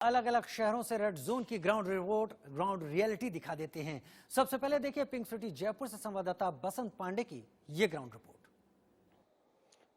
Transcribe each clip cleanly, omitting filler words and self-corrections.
अलग अलग शहरों से रेड जोन की ग्राउंड रिपोर्ट, ग्राउंड रियलिटी दिखा देते हैं। सबसे पहले देखिए पिंक सिटी जयपुर से संवाददाता बसंत पांडे की ये ग्राउंड रिपोर्ट।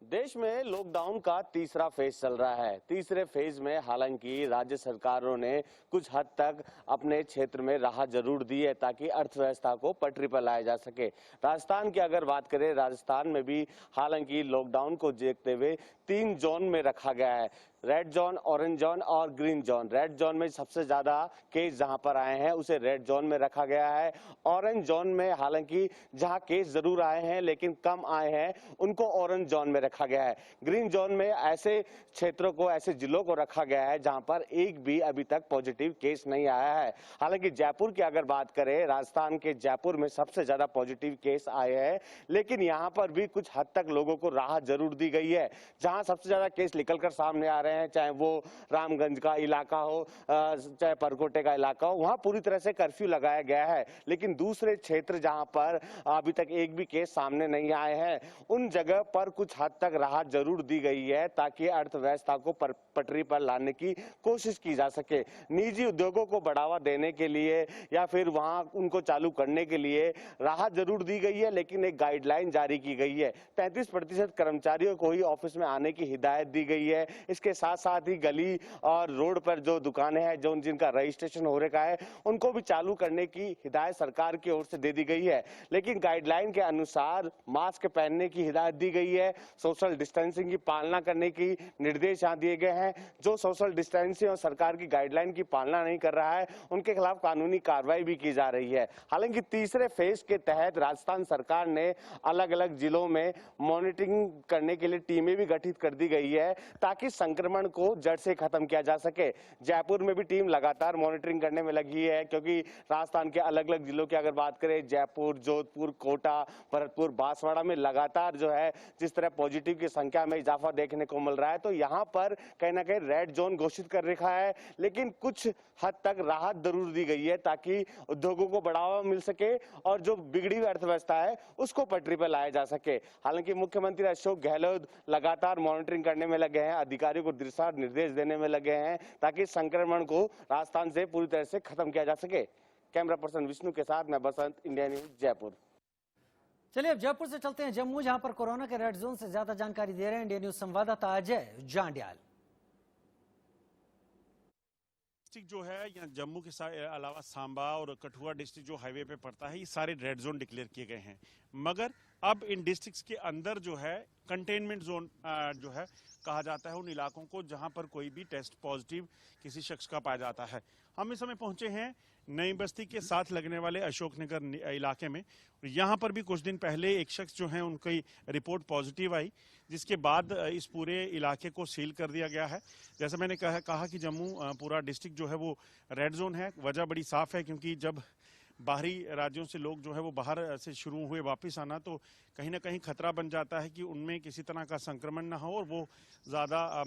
देश में लॉकडाउन का तीसरा फेज चल रहा है। तीसरे फेज में हालांकि राज्य सरकारों ने कुछ हद तक अपने क्षेत्र में राहत जरूर दी है ताकि अर्थव्यवस्था को पटरी पर लाया जा सके। राजस्थान की अगर बात करें, राजस्थान में भी हालांकि लॉकडाउन को देखते हुए 3 जोन में रखा गया है, रेड जोन, ऑरेंज जोन और ग्रीन जोन। रेड जोन में सबसे ज्यादा केस जहां पर आए हैं उसे रेड जोन में रखा गया है। ऑरेंज जोन में हालांकि जहां केस जरूर आए हैं लेकिन कम आए हैं उनको ऑरेंज जोन में रखा गया है। ग्रीन जोन में ऐसे क्षेत्रों को, ऐसे जिलों को रखा गया है जहां पर एक भी अभी तक पॉजिटिव केस नहीं आया है। हालांकि जयपुर की अगर बात करें, राजस्थान के जयपुर में सबसे ज्यादा पॉजिटिव केस आए हैं, लेकिन यहां पर भी कुछ हद तक लोगों को राहत जरूर दी गई है। जहां सबसे ज्यादा केस निकलकर सामने आ रहे हैं, चाहे वो रामगंज का इलाका हो, चाहे परकोटे का इलाका हो, वहां पूरी तरह से कर्फ्यू लगाया गया है। लेकिन दूसरे क्षेत्र जहां पर अभी तक एक भी केस सामने नहीं आए हैं, उन जगह पर कुछ हद तक राहत जरूर दी गई है ताकि अर्थव्यवस्था को पटरी पर लाने की कोशिश की जा सके। निजी उद्योगों को बढ़ावा देने के लिए या फिर वहां उनको चालू करने के लिए राहत जरूर दी गई है, लेकिन एक गाइडलाइन जारी की गई है। 33% कर्मचारियों को ही ऑफिस में आने की हिदायत दी गई है। इसके साथ साथ ही गली और रोड पर जो दुकानें हैं, जो जिनका रजिस्ट्रेशन हो रखा है, उनको भी चालू करने की हिदायत सरकार की ओर से दे दी गई है। लेकिन गाइडलाइन के अनुसार मास्क पहनने की हिदायत दी गई है, सोशल डिस्टेंसिंग की पालना करने की निर्देश यहाँ दिए गए हैं। जो सोशल डिस्टेंसिंग और सरकार की गाइडलाइन की पालना नहीं कर रहा है उनके खिलाफ कानूनी कार्रवाई भी की जा रही है। हालांकि तीसरे फेज के तहत राजस्थान सरकार ने अलग अलग जिलों में मॉनिटरिंग करने के लिए टीमें भी गठित कर दी गई है ताकि संक्रमण को जड़ से खत्म किया जा सके। जयपुर में भी टीम लगातार मॉनिटरिंग करने में लगी है, क्योंकि राजस्थान के अलग अलग जिलों की अगर बात करें, जयपुर, जोधपुर, कोटा, भरतपुर, बांसवाड़ा में लगातार जो है जिस तरह पॉजिटिव की संख्या में इजाफा देखने को मिल रहा है, तो यहाँ पर कहीं ना कहीं रेड जोन घोषित कर रखा है। लेकिन कुछ हद तक राहत जरूर दी गई है ताकि उद्योगों को बढ़ावा मिल सके और जो बिगड़ी हुई अर्थव्यवस्था है उसको पटरी पर लाया जा सके। हालांकि मुख्यमंत्री अशोक गहलोत लगातार मॉनिटरिंग करने में लगे हैं, अधिकारियों को दिशा निर्देश देने में लगे हैं ताकि संक्रमण को राजस्थान से पूरी तरह से खत्म किया जा सके। कैमरा पर्सन विष्णु के साथ मैं बसंत, इंडिया न्यूज, जयपुर। चलिए अब जयपुर से चलते हैं जम्मू, जहां पर कोरोना के रेड जोन से ज्यादा जानकारी दे रहे हैं इंडिया न्यूज संवाददाता अजय जांड्याल। डिस्ट्रिक्ट जो है यहाँ जम्मू के अलावा सांबा और कठुआ डिस्ट्रिक्ट जो हाईवे पे पड़ता है, ये सारे रेड जोन डिक्लेयर किए गए हैं। मगर अब इन डिस्ट्रिक्ट्स के अंदर जो है कंटेनमेंट जोन जो है कहा जाता है उन इलाकों को जहां पर कोई भी टेस्ट पॉजिटिव किसी शख्स का पाया जाता है। हम इस समय पहुंचे हैं नई बस्ती के साथ लगने वाले अशोकनगर इलाके में। यहाँ पर भी कुछ दिन पहले एक शख्स जो है उनकी रिपोर्ट पॉजिटिव आई, जिसके बाद इस पूरे इलाके को सील कर दिया गया है। जैसे मैंने कहा कि जम्मू पूरा डिस्ट्रिक्ट जो है वो रेड जोन है। वजह बड़ी साफ है, क्योंकि जब बाहरी राज्यों से लोग जो है वो बाहर से शुरू हुए वापस आना, तो कहीं ना कहीं खतरा बन जाता है कि उनमें किसी तरह का संक्रमण ना हो और वो ज़्यादा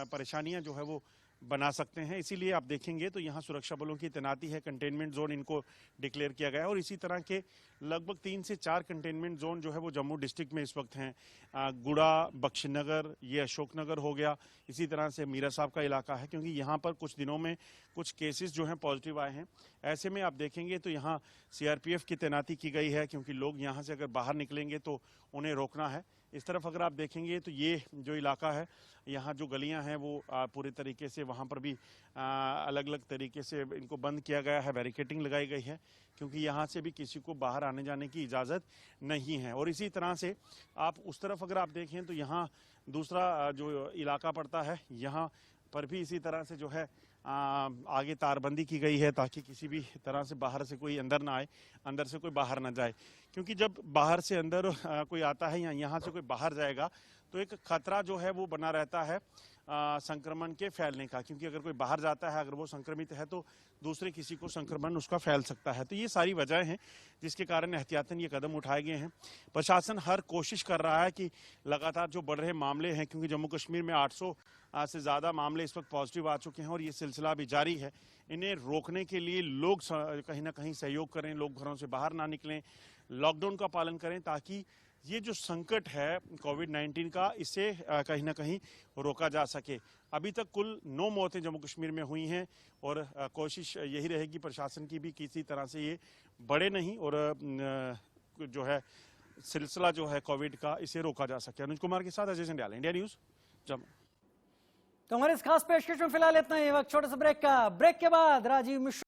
परेशानियां जो है वो बना सकते हैं। इसीलिए आप देखेंगे तो यहाँ सुरक्षा बलों की तैनाती है, कंटेनमेंट जोन इनको डिक्लेयर किया गया है। और इसी तरह के लगभग 3 से 4 कंटेनमेंट जोन जो है वो जम्मू डिस्ट्रिक्ट में इस वक्त हैं। गुड़ा, बख्शीनगर, ये अशोकनगर हो गया, इसी तरह से मीरा साहब का इलाका है, क्योंकि यहाँ पर कुछ दिनों में कुछ केसेस जो हैं पॉजिटिव आए हैं। ऐसे में आप देखेंगे तो यहाँ CRPF की तैनाती की गई है, क्योंकि लोग यहाँ से अगर बाहर निकलेंगे तो उन्हें रोकना है। इस तरफ अगर आप देखेंगे तो ये जो इलाका है, यहाँ जो गलियां हैं वो पूरे तरीके से वहाँ पर भी अलग अलग तरीके से इनको बंद किया गया है, बैरिकेटिंग लगाई गई है, क्योंकि यहाँ से भी किसी को बाहर आने जाने की इजाज़त नहीं है। और इसी तरह से आप उस तरफ अगर आप देखें तो यहाँ दूसरा जो इलाका पड़ता है, यहाँ पर भी इसी तरह से जो है आगे तारबंदी की गई है ताकि किसी भी तरह से बाहर से कोई अंदर ना आए, अंदर से कोई बाहर ना जाए। क्योंकि जब बाहर से अंदर कोई आता है या यहाँ से कोई बाहर जाएगा तो एक खतरा जो है वो बना रहता है संक्रमण के फैलने का, क्योंकि अगर कोई बाहर जाता है, अगर वो संक्रमित है तो दूसरे किसी को संक्रमण उसका फैल सकता है। तो ये सारी वजह हैं जिसके कारण एहतियातन ये कदम उठाए गए हैं। प्रशासन हर कोशिश कर रहा है कि लगातार जो बढ़ रहे मामले हैं, क्योंकि जम्मू कश्मीर में 800 से ज़्यादा मामले इस वक्त पॉजिटिव आ चुके हैं और ये सिलसिला भी जारी है, इन्हें रोकने के लिए लोग कहीं ना कहीं सहयोग करें, लोग घरों से बाहर ना निकलें, लॉकडाउन का पालन करें ताकि ये जो संकट है कोविड-19 का, इसे कहीं ना कहीं रोका जा सके। अभी तक कुल 9 मौतें जम्मू कश्मीर में हुई हैं और कोशिश यही रहेगी प्रशासन की भी किसी तरह से ये बढ़े नहीं और जो है सिलसिला जो है कोविड का, इसे रोका जा सके। अनुज कुमार के साथ अजय संडियाल, इंडिया न्यूज जम्मू। तो हमारे इस खास पेशकश में फिलहाल इतना ही। वक्त छोटे से ब्रेक का। ब्रेक के बाद राजीव मिश्रा